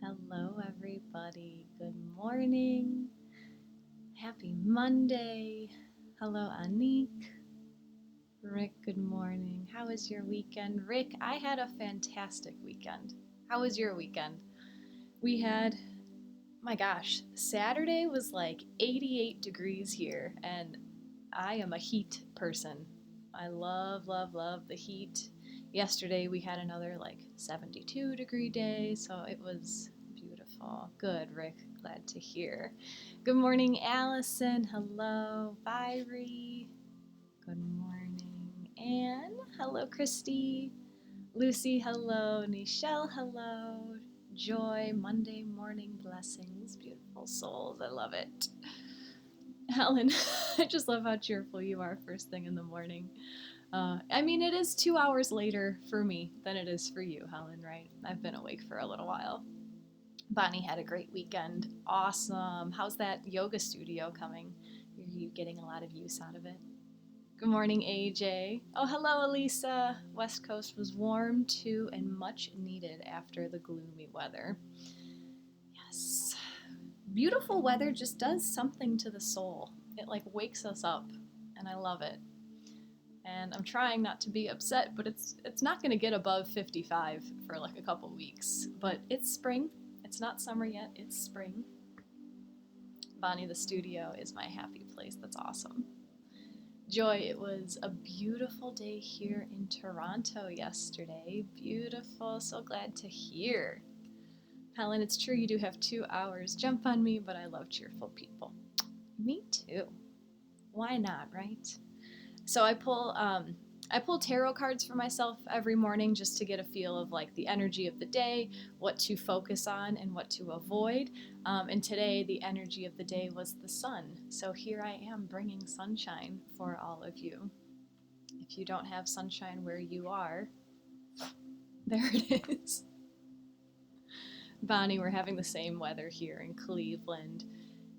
Hello, everybody. Good morning. Happy Monday. Hello, Anik. Rick, good morning. How was your weekend? Rick, I had a fantastic weekend. How was your weekend? We had, my gosh, Saturday was like 88 degrees here, and I am a heat person. I love the heat. Yesterday we had another like 72-degree day, so it was beautiful. Good, Rick. Glad to hear. Good morning, Allison. Hello, Byrie. Good morning, Anne. Hello, Christy. Lucy, hello. Nichelle, hello. Joy, Monday morning blessings. Beautiful souls. I love it. Helen, I just love how cheerful you are first thing in the morning. It is 2 hours later for me than it is for you, Helen, right? I've been awake for a little while. Bonnie had a great weekend. Awesome. How's that yoga studio coming? Are you getting a lot of use out of it? Good morning, AJ. Oh, hello, Elisa. West Coast was warm too and much needed after the gloomy weather. Yes. Beautiful weather just does something to the soul. It like wakes us up, and I love it. And I'm trying not to be upset, but it's not going to get above 55 for like a couple weeks. But it's spring. It's not summer yet. It's spring. Bonnie, the studio is my happy place. That's awesome. Joy, it was a beautiful day here in Toronto yesterday. Beautiful. So glad to hear. Helen, it's true you do have 2 hours. Jump on me, but I love cheerful people. Me too. Why not, right? So I pull tarot cards for myself every morning just to get a feel of like the energy of the day, what to focus on and what to avoid. And today the energy of the day was the sun. So here I am bringing sunshine for all of you. If you don't have sunshine where you are, there it is. Bonnie, we're having the same weather here in Cleveland.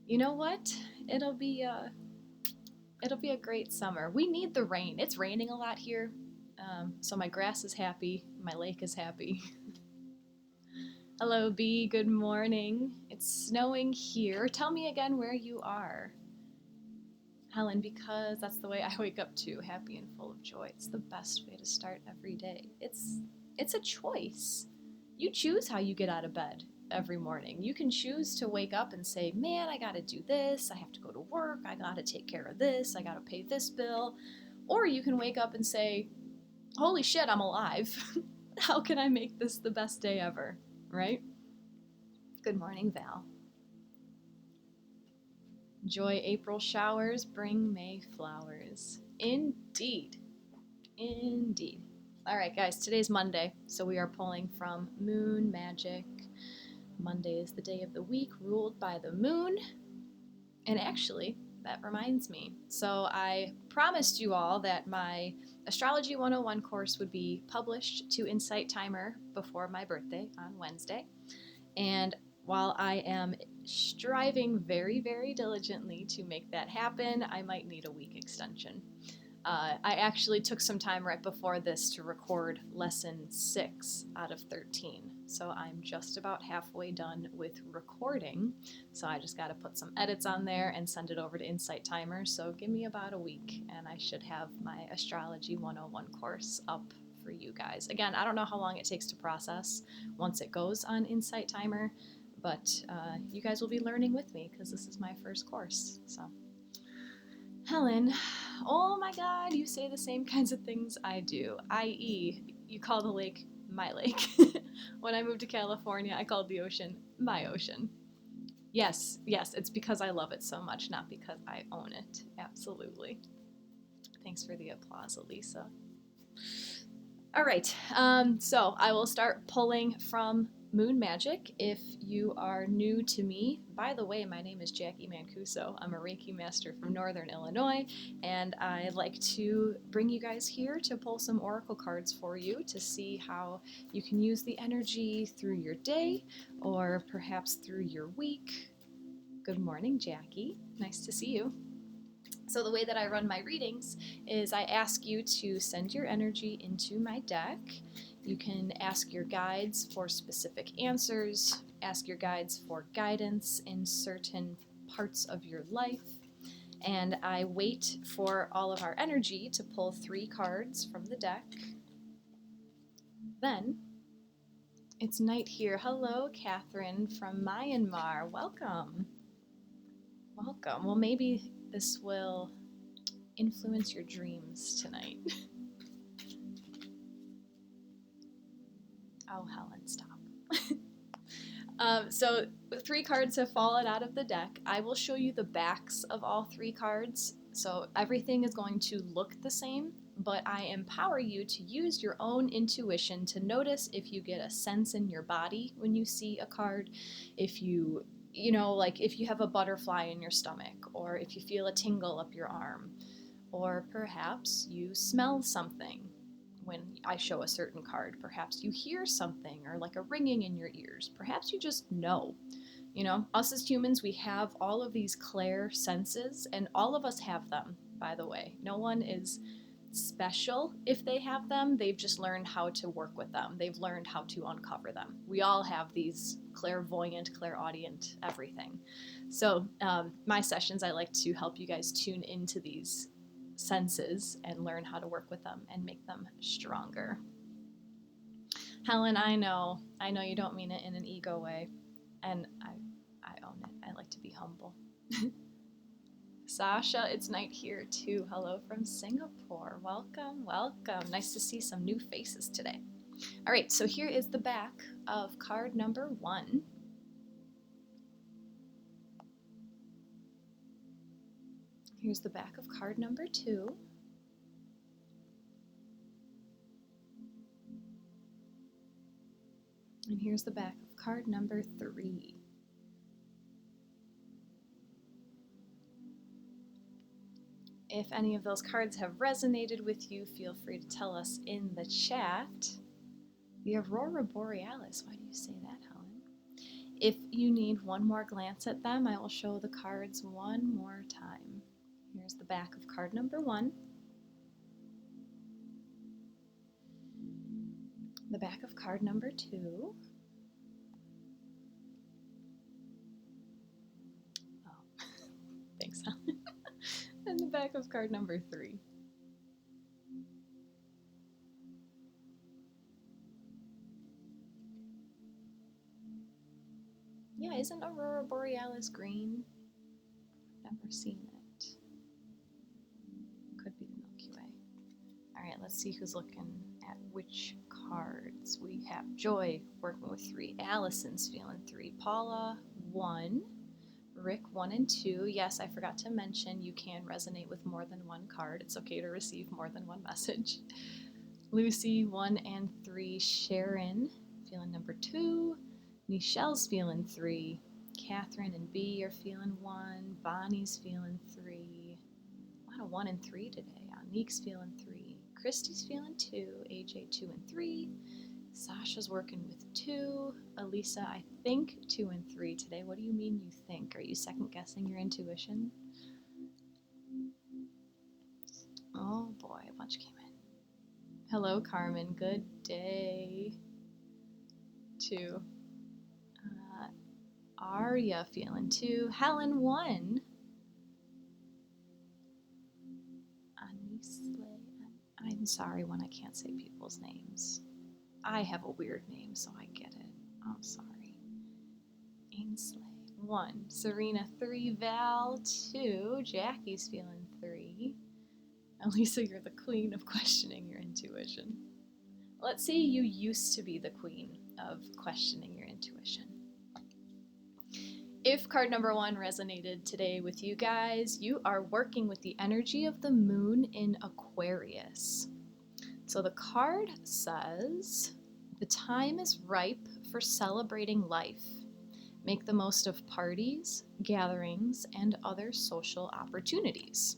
You know what? It'll be a great summer. We need the rain. It's raining a lot here, so my grass is happy. My lake is happy. Hello, B. Good morning. It's snowing here. Tell me again where you are. Helen, because that's the way I wake up too, happy and full of joy. It's the best way to start every day. It's a choice. You choose how you get out of bed every morning. You can choose to wake up and say, man, I gotta do this, I have to go to work, I gotta take care of this, I gotta pay this bill. Or you can wake up and say, holy shit, I'm alive. How can I make this the best day ever, right? Good morning, Val. Joy, April showers bring May flowers. Indeed. Indeed. All right, guys, today's Monday, so we are pulling from Moon Magic. Monday is the day of the week ruled by the moon. And actually, that reminds me. So I promised you all that my Astrology 101 course would be published to Insight Timer before my birthday on Wednesday. And while I am striving very, very diligently to make that happen, I might need a week extension. I actually took some time right before this to record lesson 6 out of 13. So I'm just about halfway done with recording. So I just got to put some edits on there and send it over to Insight Timer. So give me about a week and I should have my Astrology 101 course up for you guys. Again, I don't know how long it takes to process once it goes on Insight Timer, but you guys will be learning with me because this is my first course. So Helen, oh my god, you say the same kinds of things I do, i.e., you call the lake my lake. When I moved to California, I called the ocean my ocean. Yes, it's because I love it so much, not because I own it. Absolutely. Thanks for the applause, Elisa. All right, so I will start pulling from Moon Magic. If you are new to me, by the way, my name is Jacqui Mancuso. I'm a Reiki master from Northern Illinois, and I like to bring you guys here to pull some oracle cards for you to see how you can use the energy through your day or perhaps through your week. Good morning, Jackie. Nice to see you. So the way that I run my readings is I ask you to send your energy into my deck. You can ask your guides for specific answers, ask your guides for guidance in certain parts of your life. And I wait for all of our energy to pull 3 cards from the deck. Then it's night here. Hello, Catherine from Myanmar. Welcome. Welcome. Well, maybe this will influence your dreams tonight. Oh, Helen, stop. So 3 cards have fallen out of the deck. I will show you the backs of all 3 cards. So everything is going to look the same, but I empower you to use your own intuition to notice if you get a sense in your body when you see a card, if you like if you have a butterfly in your stomach, or if you feel a tingle up your arm, or perhaps you smell something when I show a certain card. Perhaps you hear something or like a ringing in your ears. Perhaps you just know. Us as humans, we have all of these clair senses, and all of us have them, by the way. No one is special if they have them. They've just learned how to work with them. They've learned how to uncover them. We all have these clairvoyant, clairaudient, everything. So my sessions, I like to help you guys tune into these senses and learn how to work with them and make them stronger. Helen, I know you don't mean it in an ego way, and I own it. I like to be humble. Sasha, it's night here too. Hello from Singapore. Welcome, welcome. Nice to see some new faces today. All right, so here is the back of card number 1. Here's the back of card number 2. And here's the back of card number 3. If any of those cards have resonated with you, feel free to tell us in the chat. The Aurora Borealis, why do you say that, Helen? If you need one more glance at them, I will show the cards one more time. Here's the back of card number 1. The back of card number 2. Oh, thanks, Helen. And the back of card number 3. Yeah, isn't Aurora Borealis green? Never seen it. Could be the Milky Way. All right, let's see who's looking at which cards. We have Joy working with 3. Allison's feeling 3. Paula, 1. Rick, 1 and 2. Yes, I forgot to mention you can resonate with more than one card. It's okay to receive more than one message. Lucy, 1 and 3. Sharon, feeling number 2. Michelle's feeling 3. Catherine and B are feeling 1. Bonnie's feeling 3. A lot of 1 and 3 today. Anique's feeling 3. Christy's feeling 2. AJ, 2 and 3. Sasha's working with 2. Elisa, I think 2 and 3 today. What do you mean you think? Are you second guessing your intuition? Oh boy, a bunch came in. Hello, Carmen. Good day. 2. Arya feeling 2. Helen, 1. Anisle. I'm sorry when I can't say people's names. I have a weird name, so I get it. I'm sorry. Ainsley, 1. Serena, 3. Val, 2. Jackie's feeling 3. Elisa, you're the queen of questioning your intuition. Let's say you used to be the queen of questioning your intuition. If card number 1 resonated today with you guys, you are working with the energy of the moon in Aquarius. So the card says, the time is ripe for celebrating life. Make the most of parties, gatherings, and other social opportunities.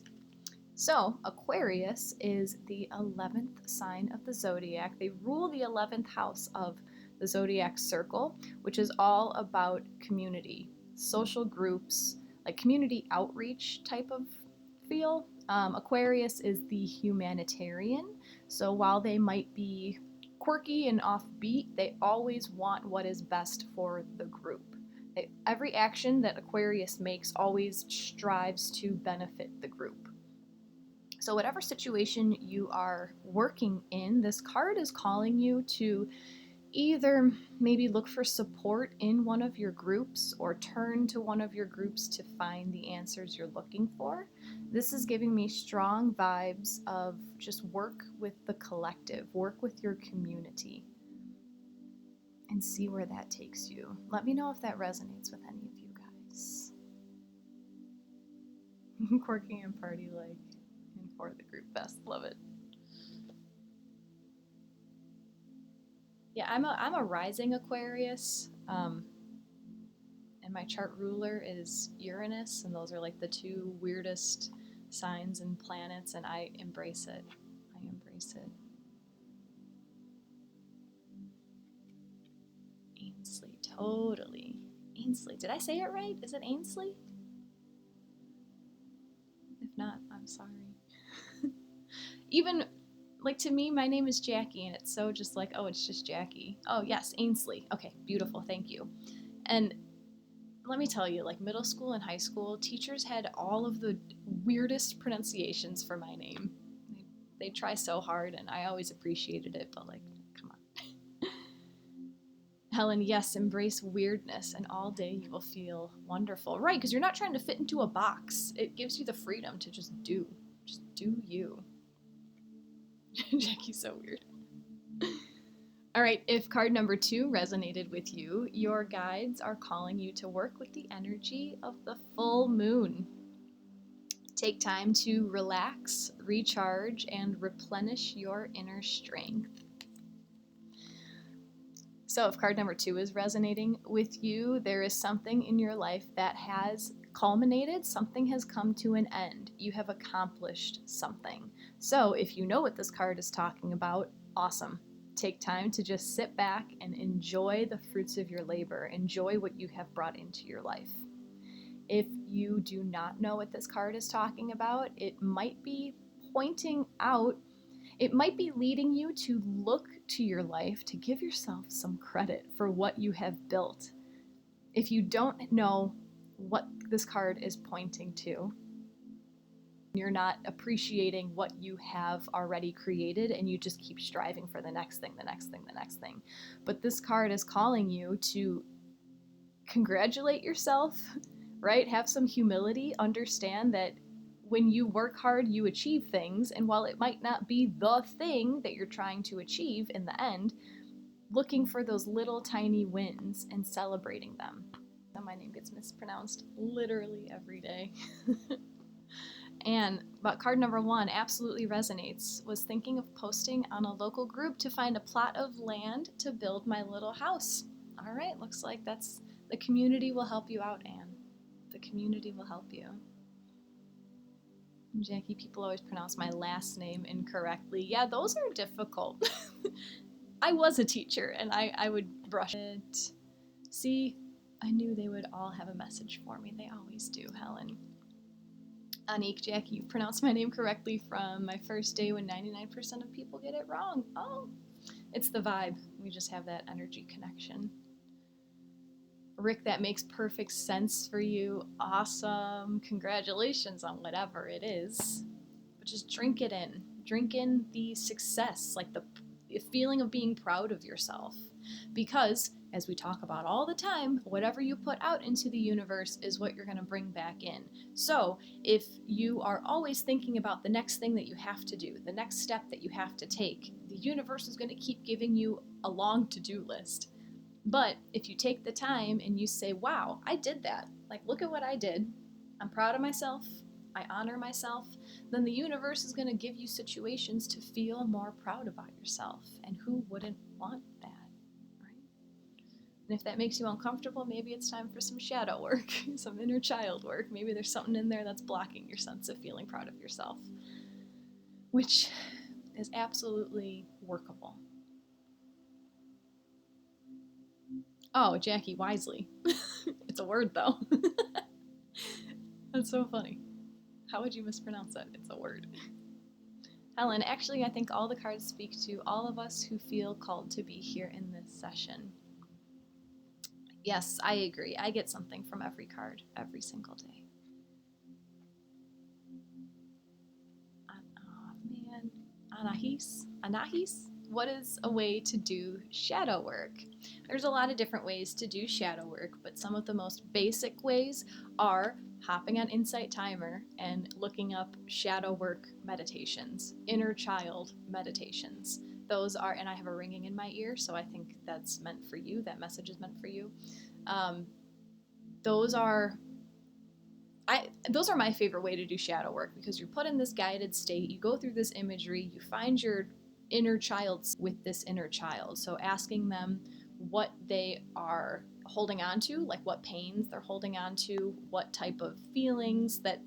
So Aquarius is the 11th sign of the zodiac. They rule the 11th house of the zodiac circle, which is all about community, social groups, like community outreach type of feel. Aquarius is the humanitarian. So while they might be quirky and offbeat, they always want what is best for the group. Every action that Aquarius makes always strives to benefit the group. So whatever situation you are working in, this card is calling you to either maybe look for support in one of your groups or turn to one of your groups to find the answers you're looking for. This is giving me strong vibes of just work with the collective, work with your community, and see where that takes you. Let me know if that resonates with any of you guys. Quirky and party like and for the group best. Love it. Yeah, I'm a rising Aquarius, and my chart ruler is Uranus, and those are like the two weirdest signs and planets, and I embrace it. I embrace it. Ainsley, totally. Ainsley, did I say it right? Is it Ainsley? If not, I'm sorry. Even like to me, my name is Jacqui, and it's so just like, oh, it's just Jacqui. Oh, yes, Ainsley. Okay, beautiful, thank you. And let me tell you, like middle school and high school, teachers had all of the weirdest pronunciations for my name. They try so hard, and I always appreciated it, but like, come on. Helen, yes, embrace weirdness, and all day you will feel wonderful. Right, because you're not trying to fit into a box. It gives you the freedom to just do you. Jackie's so weird. All right, if card number 2 resonated with you, your guides are calling you to work with the energy of the full moon. Take time to relax, recharge, and replenish your inner strength. So if card number 2 is resonating with you, there is something in your life that has culminated, something has come to an end. You have accomplished something. So if you know what this card is talking about, awesome. Take time to just sit back and enjoy the fruits of your labor. Enjoy what you have brought into your life. If you do not know what this card is talking about, it might be pointing out, it might be leading you to look to your life to give yourself some credit for what you have built. If you don't know what this card is pointing to, you're not appreciating what you have already created, and you just keep striving for the next thing, the next thing, the next thing. But this card is calling you to congratulate yourself, right? Have some humility, understand that when you work hard, you achieve things, and while it might not be the thing that you're trying to achieve in the end, looking for those little tiny wins and celebrating them. My name gets mispronounced literally every day. And but card number 1 absolutely resonates. Was thinking of posting on a local group to find a plot of land to build my little house. All right, looks like that's the community will help you out, Anne. The community will help you. Jackie, people always pronounce my last name incorrectly. Yeah, those are difficult. I was a teacher, and I would brush it. See, I knew they would all have a message for me. They always do, Helen. Anik, Jackie, you pronounced my name correctly from my first day when 99% of people get it wrong. Oh, it's the vibe. We just have that energy connection. Rick, that makes perfect sense for you. Awesome. Congratulations on whatever it is. But just drink it in. Drink in the success, like the feeling of being proud of yourself. Because, as we talk about all the time, whatever you put out into the universe is what you're going to bring back in. So, if you are always thinking about the next thing that you have to do, the next step that you have to take, the universe is going to keep giving you a long to-do list. But if you take the time and you say, wow, I did that. Like, look at what I did. I'm proud of myself. I honor myself. Then the universe is going to give you situations to feel more proud about yourself. And who wouldn't want that, right? And if that makes you uncomfortable, maybe it's time for some shadow work, some inner child work. Maybe there's something in there that's blocking your sense of feeling proud of yourself, which is absolutely workable. Oh, Jackie, wisely. It's a word, though. That's so funny. How would you mispronounce that? It's a word. Helen, actually, I think all the cards speak to all of us who feel called to be here in this session. Yes, I agree. I get something from every card every single day. Oh man, Anahis, what is a way to do shadow work? There's a lot of different ways to do shadow work, but some of the most basic ways are hopping on Insight Timer and looking up shadow work meditations, inner child meditations. Those are, and I have a ringing in my ear, so I think that's meant for you. That message is meant for you. Those are my favorite way to do shadow work, because you're put in this guided state, you go through this imagery, you find your inner child with this inner child. So asking them what they are holding on to, like what pains they're holding on to, what type of feelings that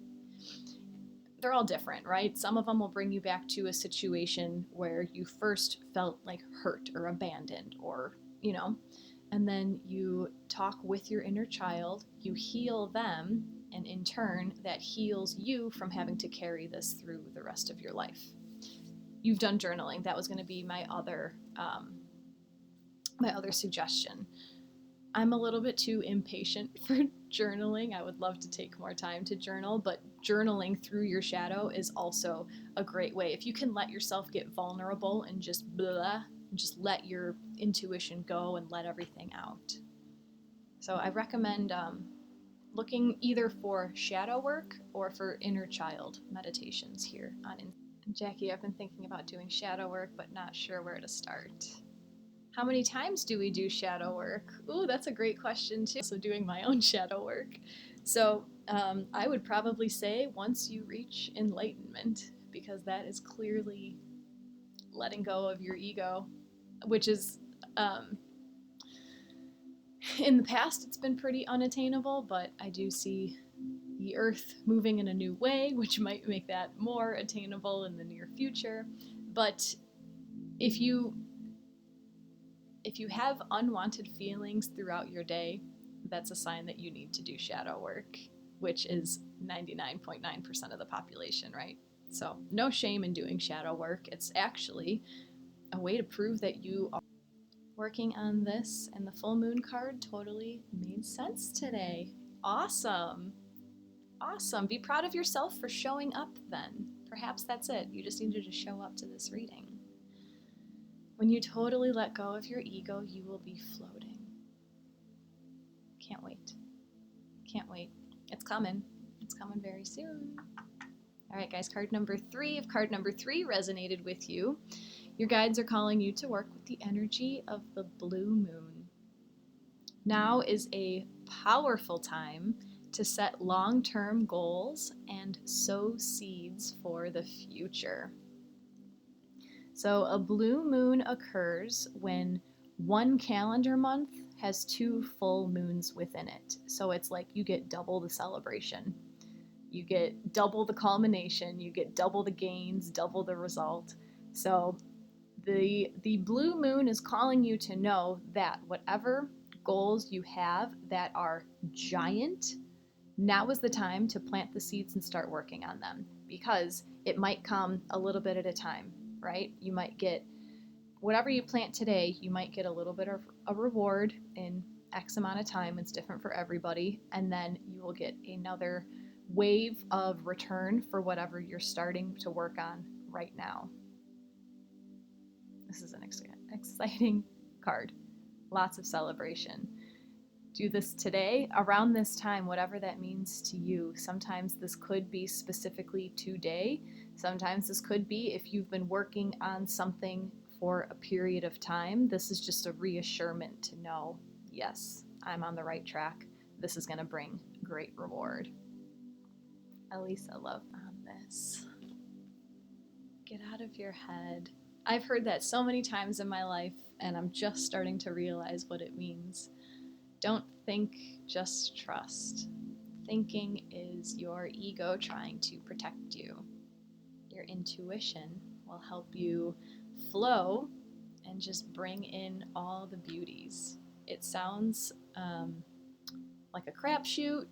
they're all different, right? Some of them will bring you back to a situation where you first felt like hurt or abandoned, or, and then you talk with your inner child, you heal them, and in turn, that heals you from having to carry this through the rest of your life. You've done journaling. That was going to be my other suggestion. I'm a little bit too impatient for journaling. I would love to take more time to journal, but journaling through your shadow is also a great way. If you can let yourself get vulnerable and just just let your intuition go and let everything out. So I recommend looking either for shadow work or for inner child meditations here on Jacqui, I've been thinking about doing shadow work, but not sure where to start. How many times do we do shadow work? Ooh, that's a great question too. So doing my own shadow work. So I would probably say once you reach enlightenment, because that is clearly letting go of your ego, which is in the past it's been pretty unattainable, but I do see the earth moving in a new way, which might make that more attainable in the near future. But if you have unwanted feelings throughout your day, that's a sign that you need to do shadow work, which is 99.9% of the population, right? So no shame in doing shadow work. It's actually a way to prove that you are working on this, and the full moon card totally made sense today. Awesome. Awesome. Be proud of yourself for showing up then. Perhaps that's it. You just needed to show up to this reading. When you totally let go of your ego, you will be floating. Can't wait. Can't wait. It's coming. It's coming very soon. All right, guys, card number 3. If card number 3 resonated with you, your guides are calling you to work with the energy of the blue moon. Now is a powerful time to set long-term goals and sow seeds for the future. So a blue moon occurs when one calendar month has 2 full moons within it. So it's like you get double the celebration. You get double the culmination, you get double the gains, double the result. So the blue moon is calling you to know that whatever goals you have that are giant, now is the time to plant the seeds and start working on them, because it might come a little bit at a time, right? You might get whatever you plant today, you might get a little bit of a reward in X amount of time. It's different for everybody. And then you will get another wave of return for whatever you're starting to work on right now. This is an exciting card. Lots of celebration. Do this today, around this time, whatever that means to you. Sometimes this could be specifically today. Sometimes this could be if you've been working on something for a period of time. This is just a reassurance to know, yes, I'm on the right track. This is going to bring great reward. Elisa, love on this. Get out of your head. I've heard that so many times in my life, and I'm just starting to realize what it means. Don't think, just trust. Thinking is your ego trying to protect you. Your intuition will help you flow and just bring in all the beauties. It sounds like a crapshoot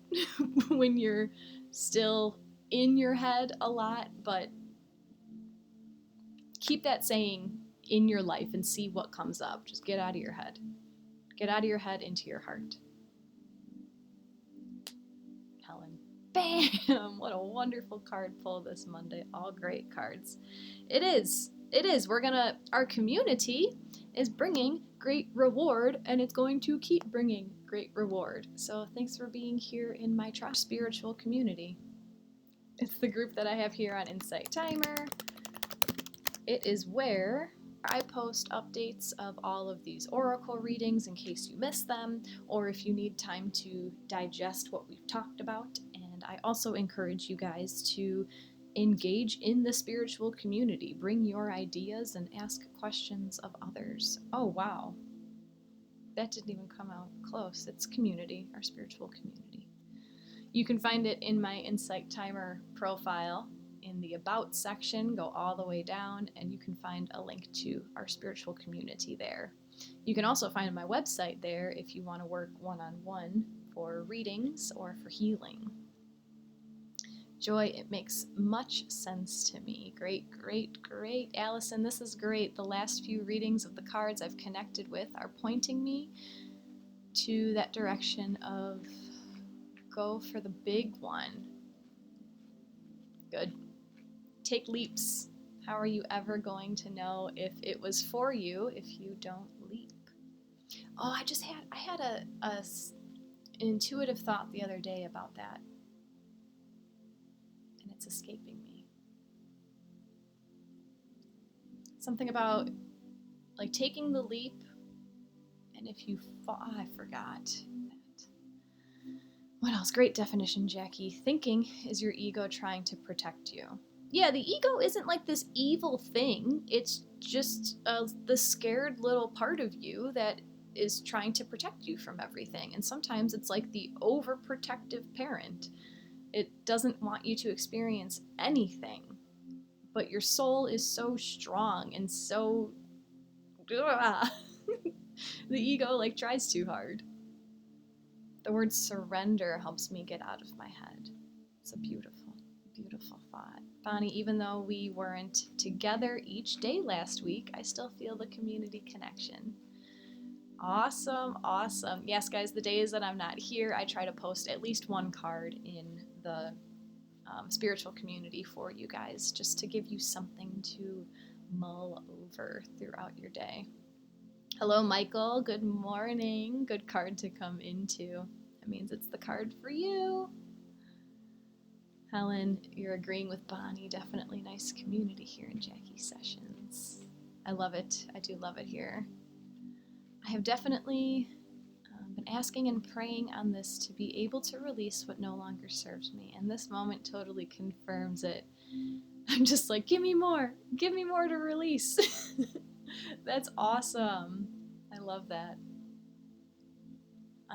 when you're still in your head a lot, but keep that saying in your life and see what comes up. Just get out of your head. Get out of your head into your heart. Helen. Bam! What a wonderful card pull this Monday. All great cards. It is. It is. Our community is bringing great reward, and it's going to keep bringing great reward. So thanks for being here in my trust spiritual community. It's the group that I have here on Insight Timer. It is where I post updates of all of these oracle readings in case you miss them, or if you need time to digest what we've talked about. And I also encourage you guys to engage in the spiritual community. Bring your ideas and ask questions of others. Oh, wow. That didn't even come out close. It's community, our spiritual community. You can find it in my Insight Timer profile in the About section. Go all the way down, and you can find a link to our spiritual community there. You can also find my website there if you want to work one-on-one for readings or for healing. Joy, it makes much sense to me. Great, great, great. Allison, this is great. The last few readings of the cards I've connected with are pointing me to that direction of go for the big one. Good. Take leaps. How are you ever going to know if it was for you if you don't leap? Oh, I had an intuitive thought the other day about that, and it's escaping me. Something about like taking the leap, and if you fall, I forgot that. What else? Great definition, Jacqui. Thinking is your ego trying to protect you. Yeah, the ego isn't like this evil thing. It's just the scared little part of you that is trying to protect you from everything. And sometimes it's like the overprotective parent. It doesn't want you to experience anything. But your soul is so strong and so... the ego like tries too hard. The word surrender helps me get out of my head. It's a beautiful, beautiful thought. Bonnie, even though we weren't together each day last week, I still feel the community connection. Awesome, awesome. Yes, guys, the days that I'm not here, I try to post at least one card in the spiritual community for you guys, just to give you something to mull over throughout your day. Hello, Michael. Good morning. Good card to come into. That means it's the card for you. Helen, you're agreeing with Bonnie. Definitely nice community here in Jacqui Sessions. I love it. I do love it here. I have definitely been asking and praying on this to be able to release what no longer serves me, and this moment totally confirms it. I'm just like, give me more to release. That's awesome. I love that.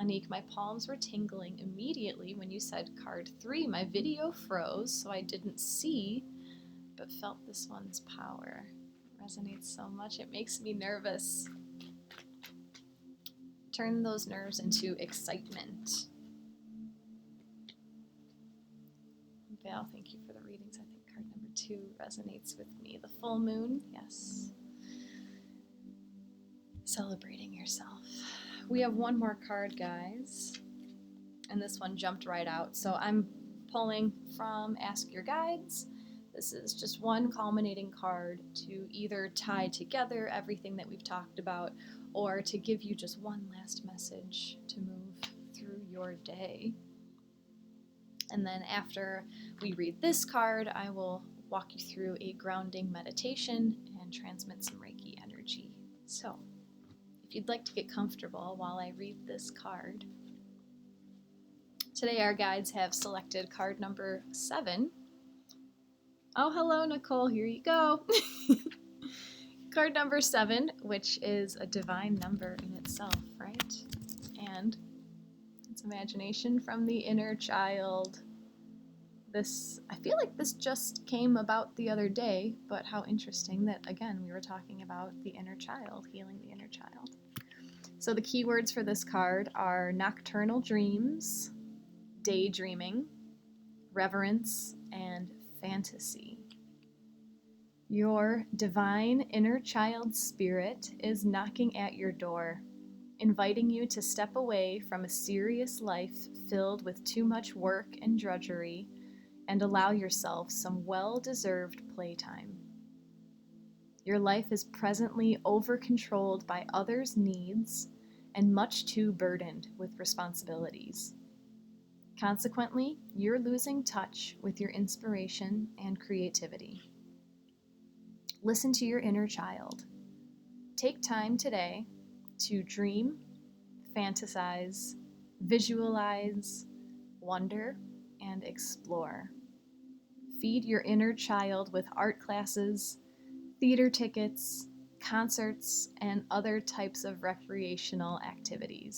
Anik, my palms were tingling immediately when you said card 3. My video froze, so I didn't see, but felt this one's power. Resonates so much, it makes me nervous. Turn those nerves into excitement. Val, thank you for the readings. I think card number 2 resonates with me. The full moon, yes. Celebrating yourself. We have one more card, guys, and this one jumped right out. So I'm pulling from Ask Your Guides. This is just one culminating card to either tie together everything that we've talked about or to give you just one last message to move through your day. And then after we read this card, I will walk you through a grounding meditation and transmit some Reiki energy. So if you'd like to get comfortable while I read this card. Today our guides have selected card number 7. Oh, hello, Nicole. Here you go. Card number 7, which is a divine number in itself, right? And it's imagination from the inner child. I feel like this just came about the other day, but how interesting that, again, we were talking about the inner child, healing the inner child. So the keywords for this card are nocturnal dreams, daydreaming, reverence, and fantasy. Your divine inner child spirit is knocking at your door, inviting you to step away from a serious life filled with too much work and drudgery and allow yourself some well-deserved playtime. Your life is presently over-controlled by others' needs and much too burdened with responsibilities. Consequently, you're losing touch with your inspiration and creativity. Listen to your inner child. Take time today to dream, fantasize, visualize, wonder, and explore. Feed your inner child with art classes, theater tickets, concerts, and other types of recreational activities.